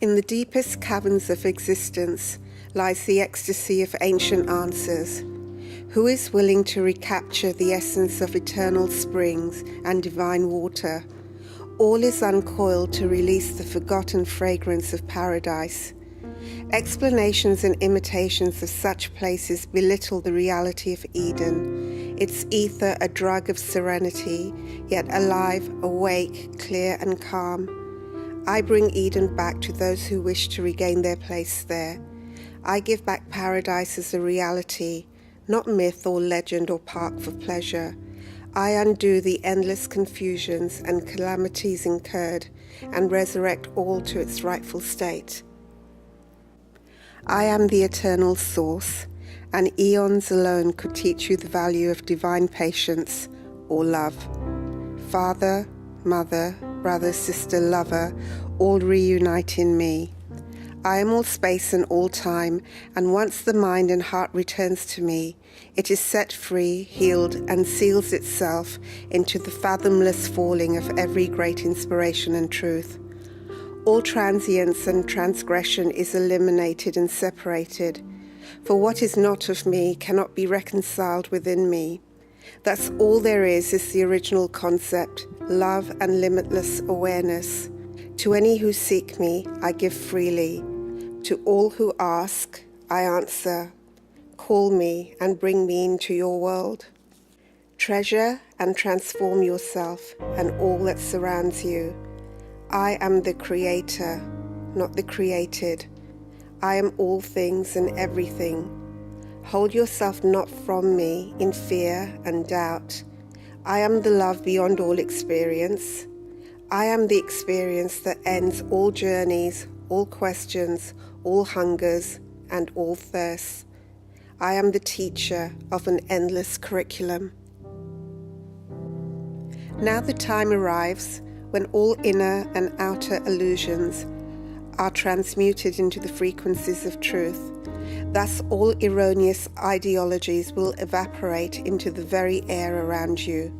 In the deepest caverns of existence lies the ecstasy of ancient answers. Who is willing to recapture the essence of eternal springs and divine water? All is uncoiled to release the forgotten fragrance of paradise. Explanations and imitations of such places belittle the reality of Eden, its ether a drug of serenity, yet alive, awake, clear and calm. I bring Eden back to those who wish to regain their place there. I give back paradise as a reality, not myth or legend or park for pleasure. I undo the endless confusions and calamities incurred and resurrect all to its rightful state. I am the eternal source, and eons alone could teach you the value of divine patience or love. Father, mother, brother, sister, lover, all reunite in me. I am all space and all time, and once the mind and heart returns to me, it is set free, healed, and seals itself into the fathomless falling of every great inspiration and truth. All transience and transgression is eliminated and separated, for what is not of me cannot be reconciled within me. Thus all there is the original concept, love and limitless awareness. To any who seek me, I give freely. To all who ask, I answer. Call me and bring me into your world. Treasure and transform yourself and all that surrounds you. I am the creator, not the created. I am all things and everything. Hold yourself not from me in fear and doubt. I am the love beyond all experience. I am the experience that ends all journeys, all questions, all hungers, and all thirsts. I am the teacher of an endless curriculum. Now the time arrives when all inner and outer illusions are transmuted into the frequencies of truth. Thus all erroneous ideologies will evaporate into the very air around you.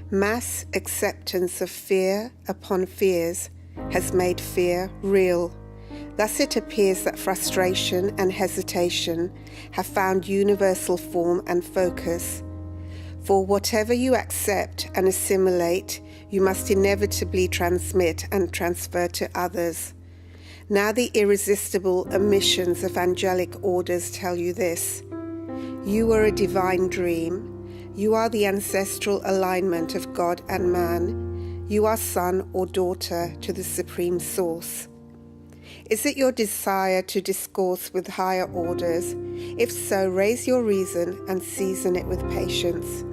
Mass acceptance of fear upon fears has made fear real. Thus it appears that frustration and hesitation have found universal form and focus. For whatever you accept and assimilate, you must inevitably transmit and transfer to others. Now the irresistible emissions of angelic orders tell you this. You are a divine dream. You are the ancestral alignment of God and man. You are son or daughter to the Supreme Source. Is it your desire to discourse with higher orders? If so, raise your reason and season it with patience.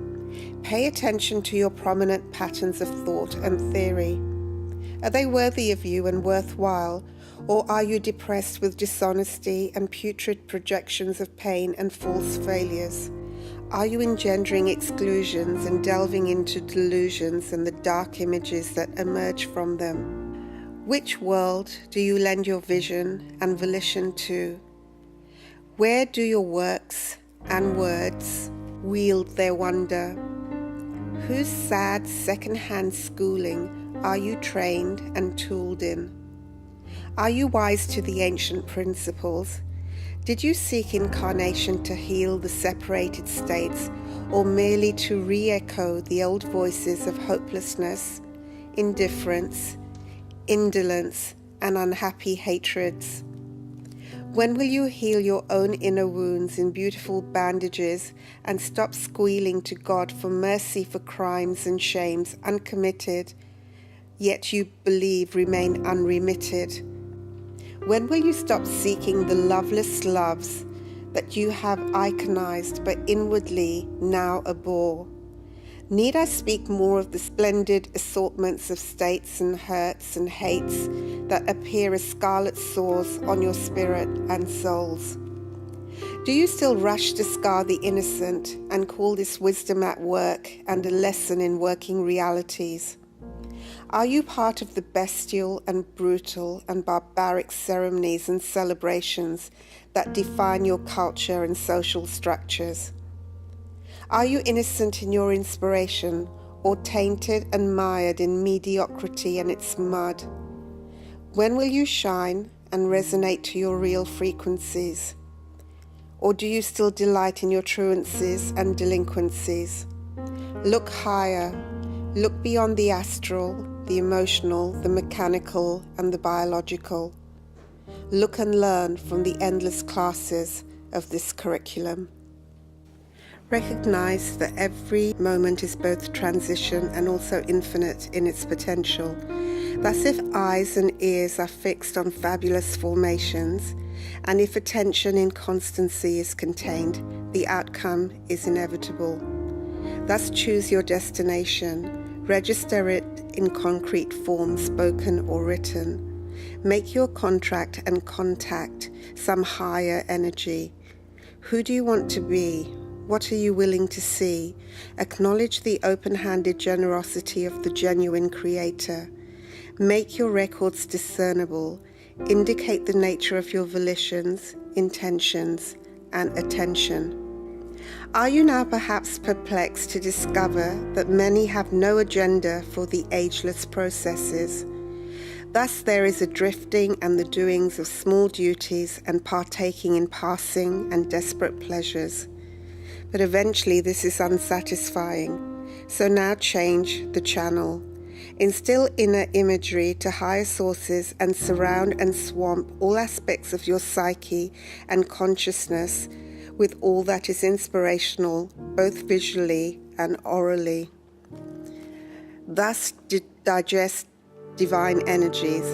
Pay attention to your prominent patterns of thought and theory. Are they worthy of you and worthwhile, or are you depressed with dishonesty and putrid projections of pain and false failures? Are you engendering exclusions and delving into delusions and the dark images that emerge from them? Which world do you lend your vision and volition to? Where do your works and words wield their wonder? Whose sad second-hand schooling are you trained and tooled in? Are you wise to the ancient principles? Did you seek incarnation to heal the separated states, or merely to re-echo the old voices of hopelessness, indifference, indolence, and unhappy hatreds? When will you heal your own inner wounds in beautiful bandages and stop squealing to God for mercy for crimes and shames uncommitted, yet you believe remain unremitted? When will you stop seeking the loveless loves that you have iconized but inwardly now abhor? Need I speak more of the splendid assortments of states and hurts and hates that appear as scarlet sores on your spirit and souls? Do you still rush to scar the innocent and call this wisdom at work and a lesson in working realities? Are you part of the bestial and brutal and barbaric ceremonies and celebrations that define your culture and social structures? Are you innocent in your inspiration, or tainted and mired in mediocrity and its mud? When will you shine and resonate to your real frequencies? Or do you still delight in your truancies and delinquencies? Look higher. Look beyond the astral, the emotional, the mechanical, and the biological. Look and learn from the endless classes of this curriculum. Recognize that every moment is both transition and also infinite in its potential. Thus, if eyes and ears are fixed on fabulous formations, and if attention in constancy is contained, the outcome is inevitable. Thus, choose your destination. Register it in concrete form, spoken or written. Make your contract and contact some higher energy. Who do you want to be? What are you willing to see? Acknowledge the open-handed generosity of the genuine creator. Make your records discernible. Indicate the nature of your volitions, intentions, and attention. Are you now perhaps perplexed to discover that many have no agenda for the ageless processes? Thus there is a drifting and the doings of small duties and partaking in passing and desperate pleasures. But eventually this is unsatisfying. So now change the channel. Instill inner imagery to higher sources and surround and swamp all aspects of your psyche and consciousness with all that is inspirational, both visually and orally. Thus digest divine energies,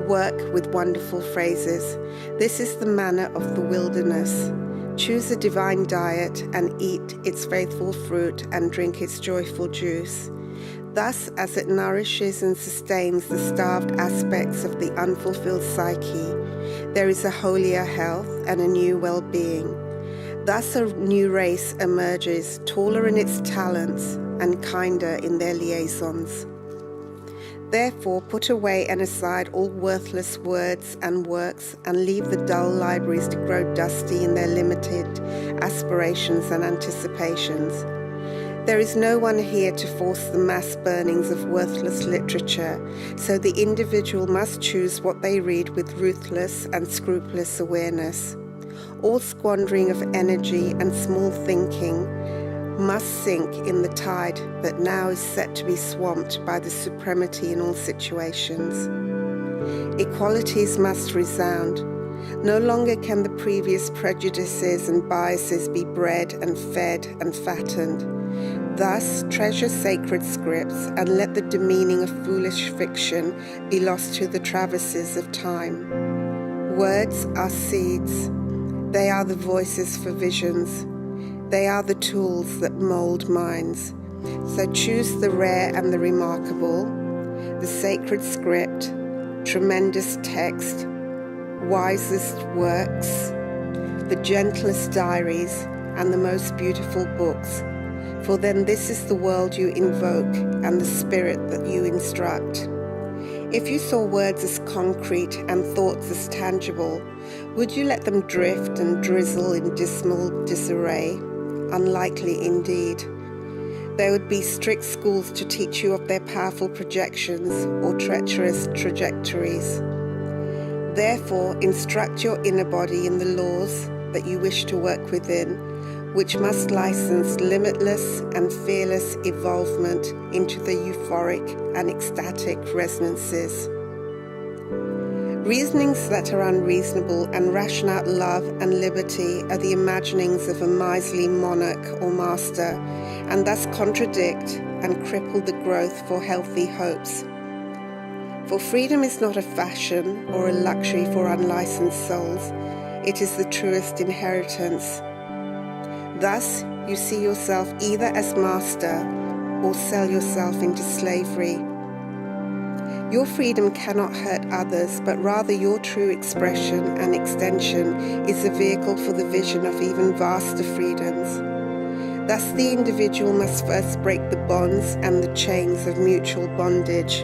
work with wonderful phrases. This is the manner of the wilderness. Choose a divine diet and eat its faithful fruit and drink its joyful juice. Thus, as it nourishes and sustains the starved aspects of the unfulfilled psyche, there is a holier health and a new well-being. Thus a new race emerges, taller in its talents and kinder in their liaisons. Therefore, put away and aside all worthless words and works, and leave the dull libraries to grow dusty in their limited aspirations and anticipations. There is no one here to force the mass burnings of worthless literature, so the individual must choose what they read with ruthless and scrupulous awareness. All squandering of energy and small thinking must sink in the tide that now is set to be swamped by the supremacy in all situations. Equalities must resound. No longer can the previous prejudices and biases be bred and fed and fattened. Thus, treasure sacred scripts and let the demeaning of foolish fiction be lost to the traverses of time. Words are seeds. They are the voices for visions. They are the tools that mold minds. So choose the rare and the remarkable, the sacred script, tremendous text, wisest works, the gentlest diaries, and the most beautiful books. For then this is the world you invoke and the spirit that you instruct. If you saw words as concrete and thoughts as tangible, would you let them drift and drizzle in dismal disarray? Unlikely indeed. There would be strict schools to teach you of their powerful projections or treacherous trajectories. Therefore, instruct your inner body in the laws that you wish to work within, which must license limitless and fearless evolvement into the euphoric and ecstatic resonances. Reasonings that are unreasonable and ration out love and liberty are the imaginings of a miserly monarch or master, and thus contradict and cripple the growth for healthy hopes. For freedom is not a fashion or a luxury for unlicensed souls. It is the truest inheritance. Thus, you see yourself either as master or sell yourself into slavery. Your freedom cannot hurt others, but rather your true expression and extension is a vehicle for the vision of even vaster freedoms. Thus, the individual must first break the bonds and the chains of mutual bondage.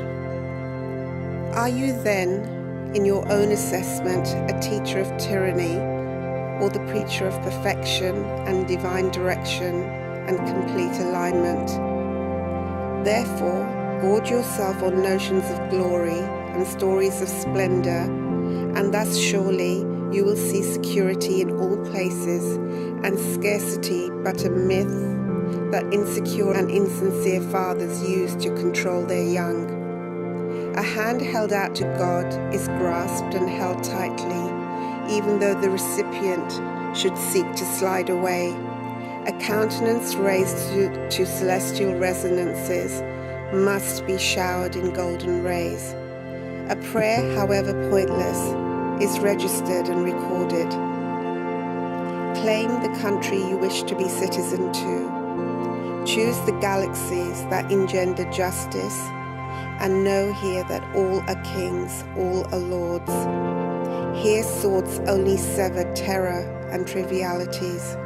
Are you then, in your own assessment, a teacher of tyranny, or the preacher of perfection and divine direction and complete alignment? Therefore, gorge yourself on notions of glory and stories of splendor, and thus surely you will see security in all places, and scarcity but a myth that insecure and insincere fathers use to control their young. A hand held out to God is grasped and held tightly, even though the recipient should seek to slide away. A countenance raised to celestial resonances must be showered in golden rays. A prayer, however pointless, is registered and recorded. Claim the country you wish to be citizen to. Choose the galaxies that engender justice, and know here that all are kings, all are lords. Here swords only sever terror and trivialities.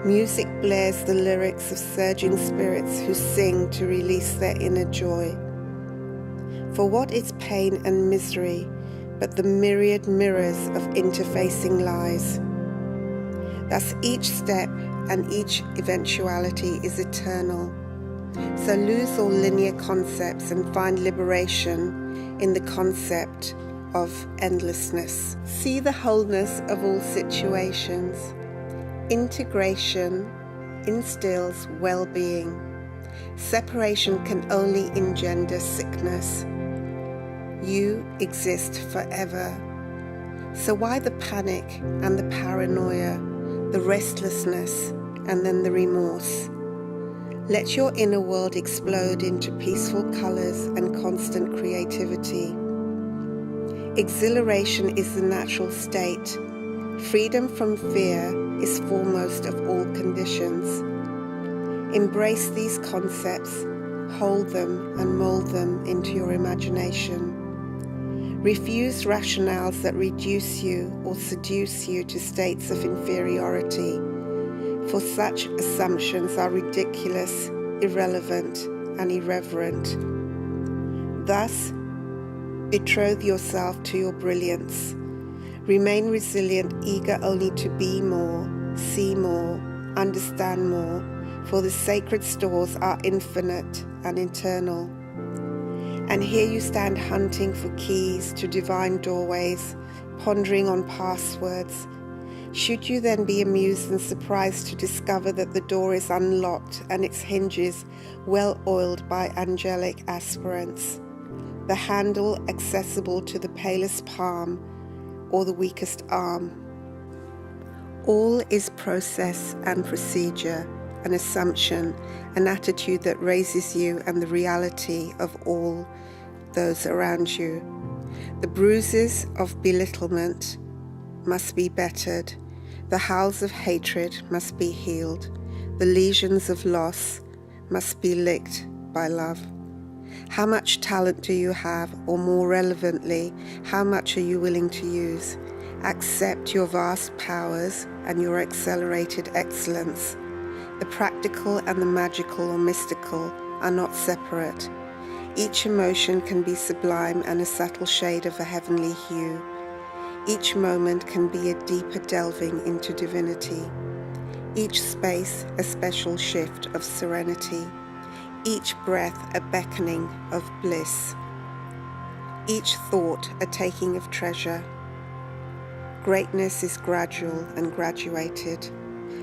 Music blares the lyrics of surging spirits who sing to release their inner joy. For what is pain and misery but the myriad mirrors of interfacing lies? Thus each step and each eventuality is eternal. So lose all linear concepts and find liberation in the concept of endlessness. See the wholeness of all situations. Integration instills well-being. Separation can only engender sickness. You exist forever. So why the panic and the paranoia, the restlessness and then the remorse? Let your inner world explode into peaceful colors and constant creativity. Exhilaration is the natural state. Freedom from fear is foremost of all conditions. Embrace these concepts, hold them and mold them into your imagination. Refuse rationales that reduce you or seduce you to states of inferiority, for such assumptions are ridiculous, irrelevant, and irreverent. Thus, betroth yourself to your brilliance. Remain resilient, eager only to be more, see more, understand more, for the sacred stores are infinite and eternal. And here you stand hunting for keys to divine doorways, pondering on passwords. Should you then be amused and surprised to discover that the door is unlocked and its hinges well oiled by angelic aspirants, the handle accessible to the palest palm or the weakest arm? All is process and procedure, an assumption, an attitude that raises you and the reality of all those around you. The bruises of belittlement must be bettered. The howls of hatred must be healed. The lesions of loss must be licked by love. How much talent do you have, or more relevantly, how much are you willing to use? Accept your vast powers and your accelerated excellence. The practical and the magical or mystical are not separate. Each emotion can be sublime and a subtle shade of a heavenly hue. Each moment can be a deeper delving into divinity. Each space a special shift of serenity. Each breath a beckoning of bliss. Each thought a taking of treasure. Greatness is gradual and graduated,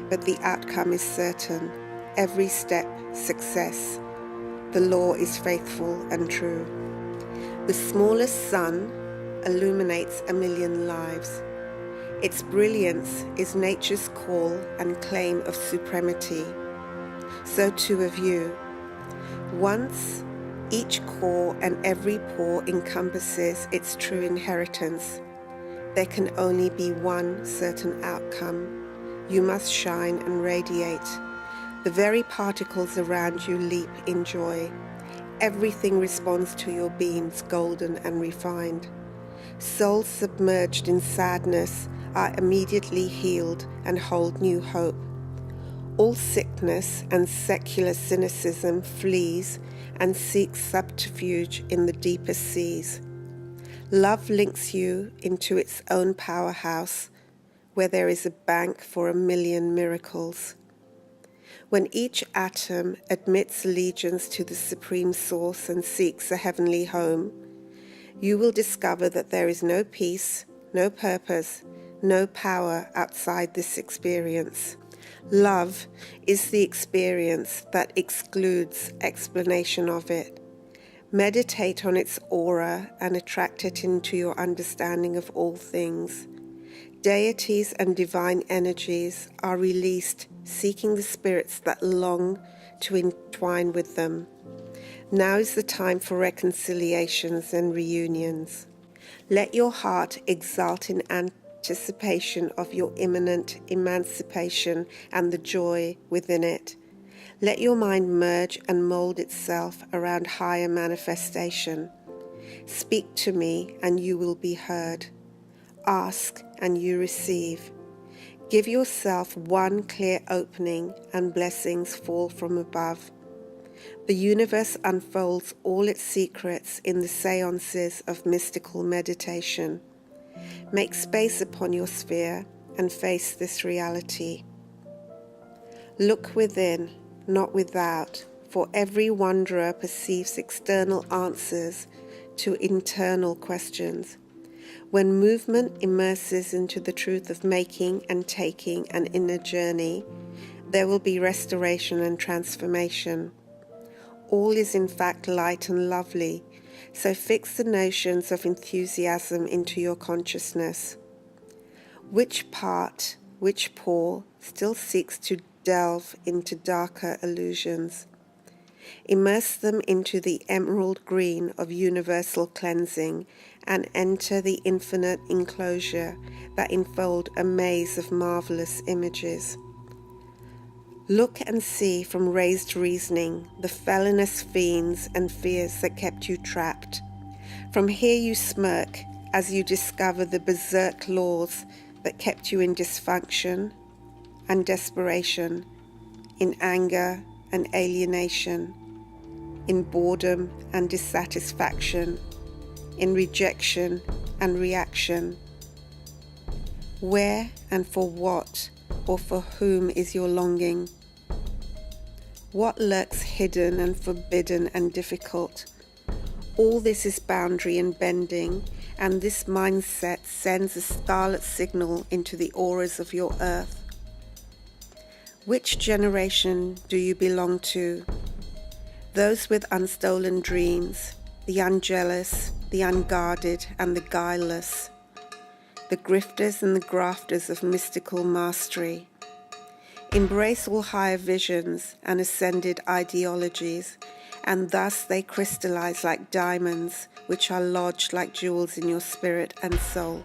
but the outcome is certain. Every step success. The law is faithful and true. The smallest sun illuminates 1,000,000 lives. Its brilliance is nature's call and claim of supremacy. So too of you. Once each core and every pore encompasses its true inheritance, there can only be one certain outcome. You must shine and radiate. The very particles around you leap in joy. Everything responds to your beams, golden and refined. Souls submerged in sadness are immediately healed and hold new hope. All sickness and secular cynicism flees and seeks subterfuge in the deepest seas. Love links you into its own powerhouse, where there is a bank for 1,000,000 miracles. When each atom admits allegiance to the Supreme Source and seeks a heavenly home, you will discover that there is no peace, no purpose, no power outside this experience. Love is the experience that excludes explanation of it. Meditate on its aura and attract it into your understanding of all things. Deities and divine energies are released, seeking the spirits that long to entwine with them. Now is the time for reconciliations and reunions. Let your heart exult in anticipation of your imminent emancipation and the joy within it. Let your mind merge and mold itself around higher manifestation. Speak to me and you will be heard. Ask and you receive. Give yourself one clear opening and blessings fall from above. The universe unfolds all its secrets in the seances of mystical meditation. Make space upon your sphere and face this reality. Look within, not without, for every wanderer perceives external answers to internal questions. When movement immerses into the truth of making and taking an inner journey, there will be restoration and transformation. All is in fact light and lovely, so fix the notions of enthusiasm into your consciousness. Which part, which pore still seeks to delve into darker illusions? Immerse them into the emerald green of universal cleansing and enter the infinite enclosure that enfold a maze of marvelous images. Look and see from raised reasoning the felonious fiends and fears that kept you trapped. From here you smirk as you discover the berserk laws that kept you in dysfunction and desperation, in anger and alienation, in boredom and dissatisfaction, in rejection and reaction. Where and for what or for whom is your longing? What lurks hidden and forbidden and difficult? All this is boundary and bending, and this mindset sends a scarlet signal into the auras of your earth. Which generation do you belong to? Those with unstolen dreams, the unjealous, the unguarded, and the guileless, the grifters and the grafters of mystical mastery. Embrace all higher visions and ascended ideologies, and thus they crystallize like diamonds, which are lodged like jewels in your spirit and soul.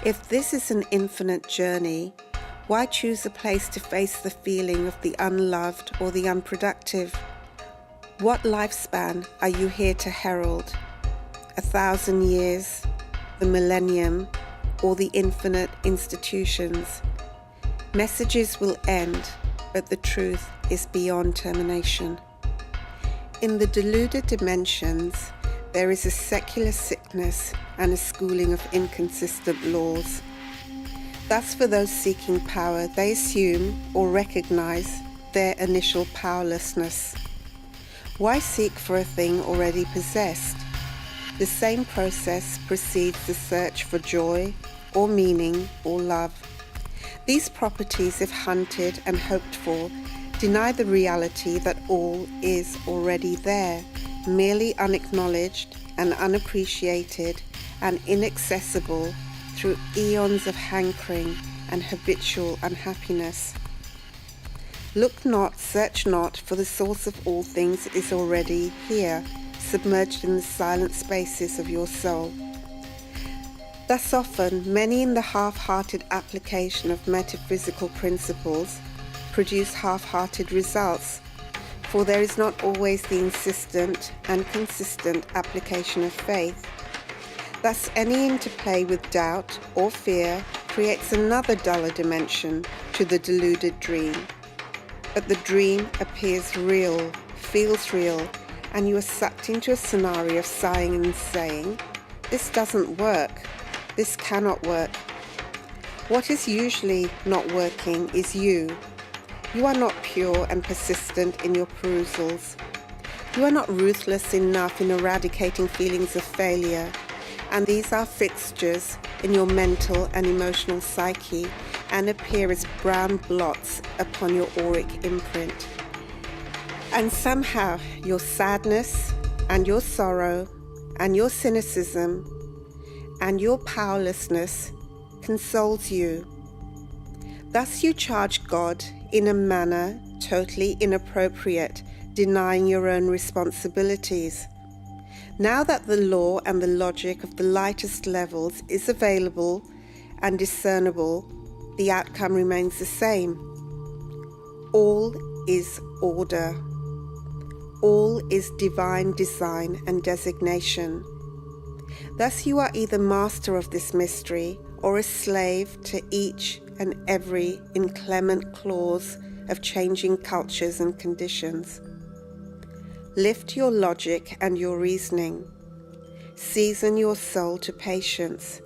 If this is an infinite journey, why choose a place to face the feeling of the unloved or the unproductive? What lifespan are you here to herald? 1,000 years, the millennium, or the infinite institutions? Messages will end, but the truth is beyond termination. In the deluded dimensions, there is a secular sickness and a schooling of inconsistent laws. Thus, for those seeking power, they assume or recognize their initial powerlessness. Why seek for a thing already possessed? The same process precedes the search for joy or meaning or love. These properties, if hunted and hoped for, deny the reality that all is already there, merely unacknowledged and unappreciated and inaccessible through eons of hankering and habitual unhappiness. Look not, search not, for the source of all things is already here, submerged in the silent spaces of your soul. Thus often, many in the half-hearted application of metaphysical principles produce half-hearted results, for there is not always the insistent and consistent application of faith. Thus, any interplay with doubt or fear creates another duller dimension to the deluded dream. But the dream appears real, feels real, and you are sucked into a scenario of sighing and saying, "This doesn't work. This cannot work." What is usually not working is you. You are not pure and persistent in your perusals. You are not ruthless enough in eradicating feelings of failure, and these are fixtures in your mental and emotional psyche and appear as brown blots upon your auric imprint. And somehow your sadness and your sorrow and your cynicism and your powerlessness consoles you. Thus you charge God in a manner totally inappropriate, denying your own responsibilities. Now that the law and the logic of the lightest levels is available and discernible, the outcome remains the same. All is order. All is divine design and designation. Thus you are either master of this mystery or a slave to each and every inclement clause of changing cultures and conditions. Lift your logic and your reasoning. Season your soul to patience.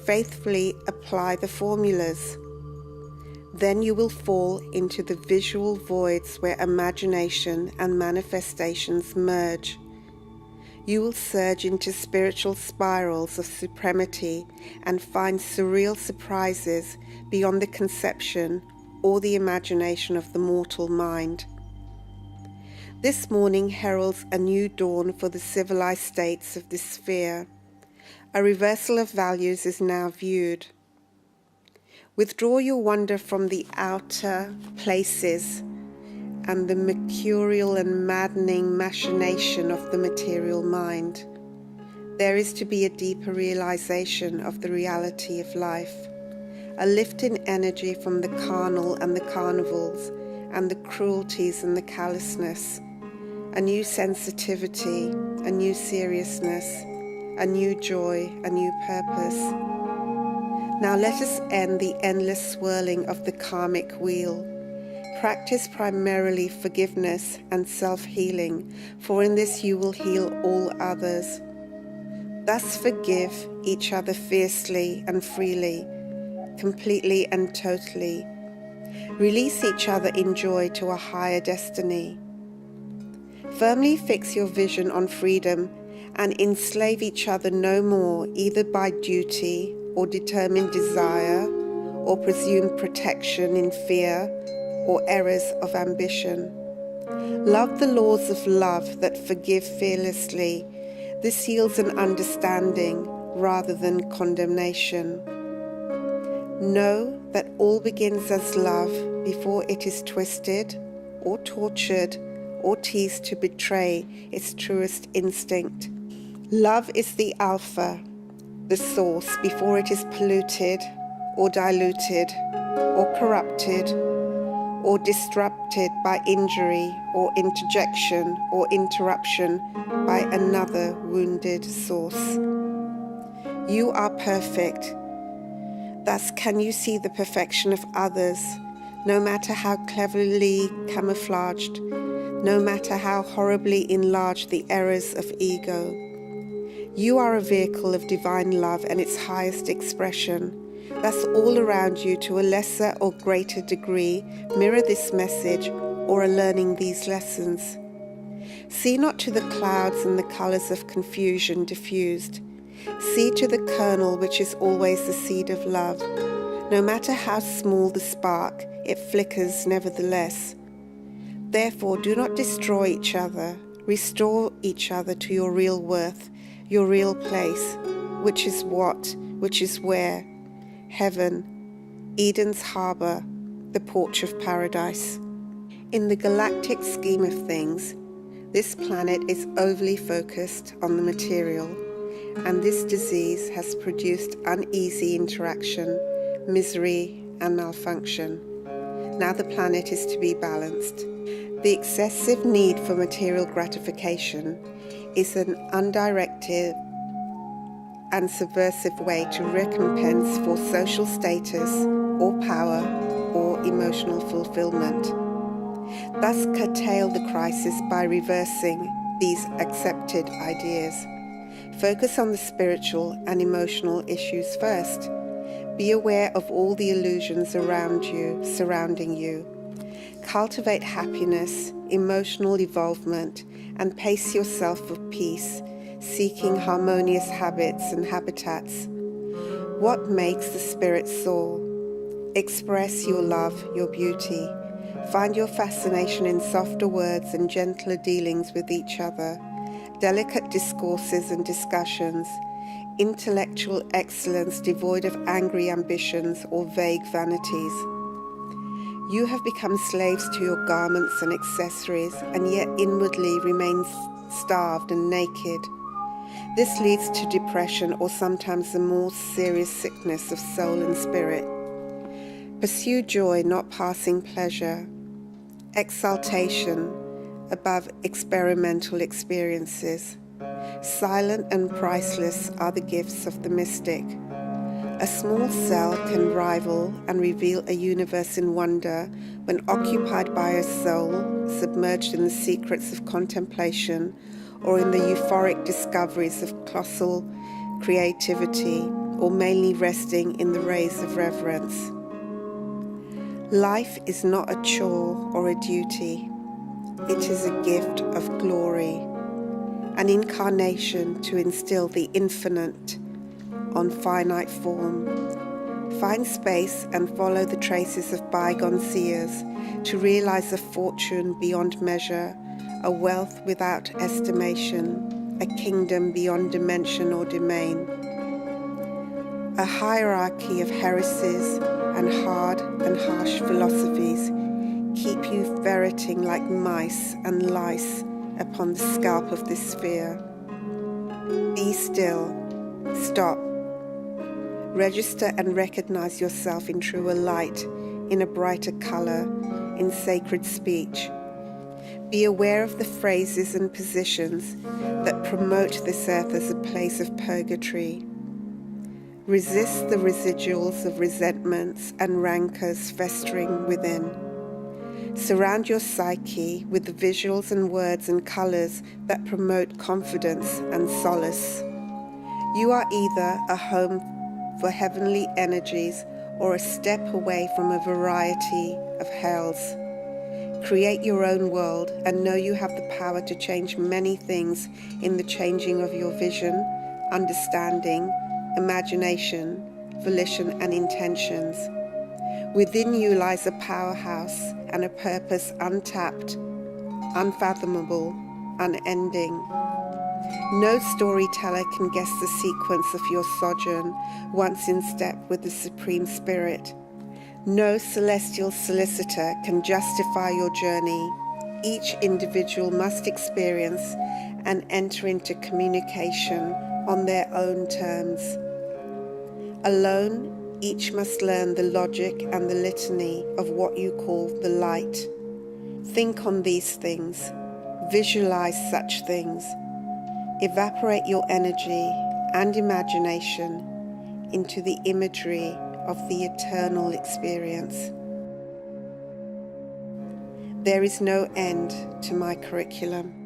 Faithfully apply the formulas. Then you will fall into the visual voids where imagination and manifestations merge. You will surge into spiritual spirals of supremacy and find surreal surprises beyond the conception or the imagination of the mortal mind. This morning heralds a new dawn for the civilized states of this sphere. A reversal of values is now viewed. Withdraw your wonder from the outer places and the mercurial and maddening machination of the material mind. There is to be a deeper realization of the reality of life, a lift in energy from the carnal and the carnivals and the cruelties and the callousness, a new sensitivity, a new seriousness, a new joy, a new purpose. Now let us end the endless swirling of the karmic wheel. Practice primarily forgiveness and self-healing, for in this you will heal all others. Thus forgive each other fiercely and freely, completely and totally. Release each other in joy to a higher destiny. Firmly fix your vision on freedom and enslave each other no more, either by duty or determined desire or presumed protection in fear or errors of ambition. Love the laws of love that forgive fearlessly. This yields an understanding rather than condemnation. Know that all begins as love before it is twisted or tortured or teased to betray its truest instinct. Love is the alpha, the source, before it is polluted or diluted or corrupted or disrupted by injury or interjection or interruption by another wounded source. You are perfect. Thus can you see the perfection of others, no matter how cleverly camouflaged, no matter how horribly enlarged the errors of ego. You are a vehicle of divine love and its highest expression. Thus all around you, to a lesser or greater degree, mirror this message or are learning these lessons. See not to the clouds and the colours of confusion diffused. See to the kernel which is always the seed of love. No matter how small the spark, it flickers nevertheless. Therefore, do not destroy each other. Restore each other to your real worth, your real place, which is what, which is where. Heaven, Eden's harbour, the porch of paradise. In the galactic scheme of things, this planet is overly focused on the material, and this disease has produced uneasy interaction, misery, and malfunction. Now the planet is to be balanced. The excessive need for material gratification is an undirected and subversive way to recompense for social status or power or emotional fulfillment. Thus curtail the crisis by reversing these accepted ideas. Focus on the spiritual and emotional issues first. Be aware of all the illusions around you, surrounding you. Cultivate happiness, emotional evolvement, and pace yourself for peace, seeking harmonious habits and habitats. What makes the spirit soar? Express your love, your beauty. Find your fascination in softer words and gentler dealings with each other, delicate discourses and discussions, intellectual excellence devoid of angry ambitions or vague vanities. You have become slaves to your garments and accessories, and yet inwardly remain starved and naked. This leads to depression or sometimes the more serious sickness of soul and spirit. Pursue joy, not passing pleasure. Exaltation above experimental experiences. Silent and priceless are the gifts of the mystic. A small cell can rival and reveal a universe in wonder when occupied by a soul submerged in the secrets of contemplation or in the euphoric discoveries of colossal creativity, or mainly resting in the rays of reverence. Life is not a chore or a duty. It is a gift of glory, an incarnation to instill the infinite on finite form. Find space and follow the traces of bygone seers to realize a fortune beyond measure, a wealth without estimation, a kingdom beyond dimension or domain. A hierarchy of heresies and hard and harsh philosophies keep you ferreting like mice and lice upon the scalp of this sphere. Be still. Stop. Register and recognize yourself in truer light, in a brighter color, in sacred speech. Be aware of the phrases and positions that promote this earth as a place of purgatory. Resist the residuals of resentments and rancors festering within. Surround your psyche with the visuals and words and colors that promote confidence and solace. You are either a home for heavenly energies or a step away from a variety of hells. Create your own world and know you have the power to change many things in the changing of your vision, understanding, imagination, volition, and intentions. Within you lies a powerhouse and a purpose untapped, unfathomable, unending. No storyteller can guess the sequence of your sojourn once in step with the Supreme Spirit. No celestial solicitor can justify your journey. Each individual must experience and enter into communication on their own terms. Alone, each must learn the logic and the litany of what you call the light. Think on these things. Visualize such things. Evaporate your energy and imagination into the imagery of the eternal experience. There is no end to my curriculum.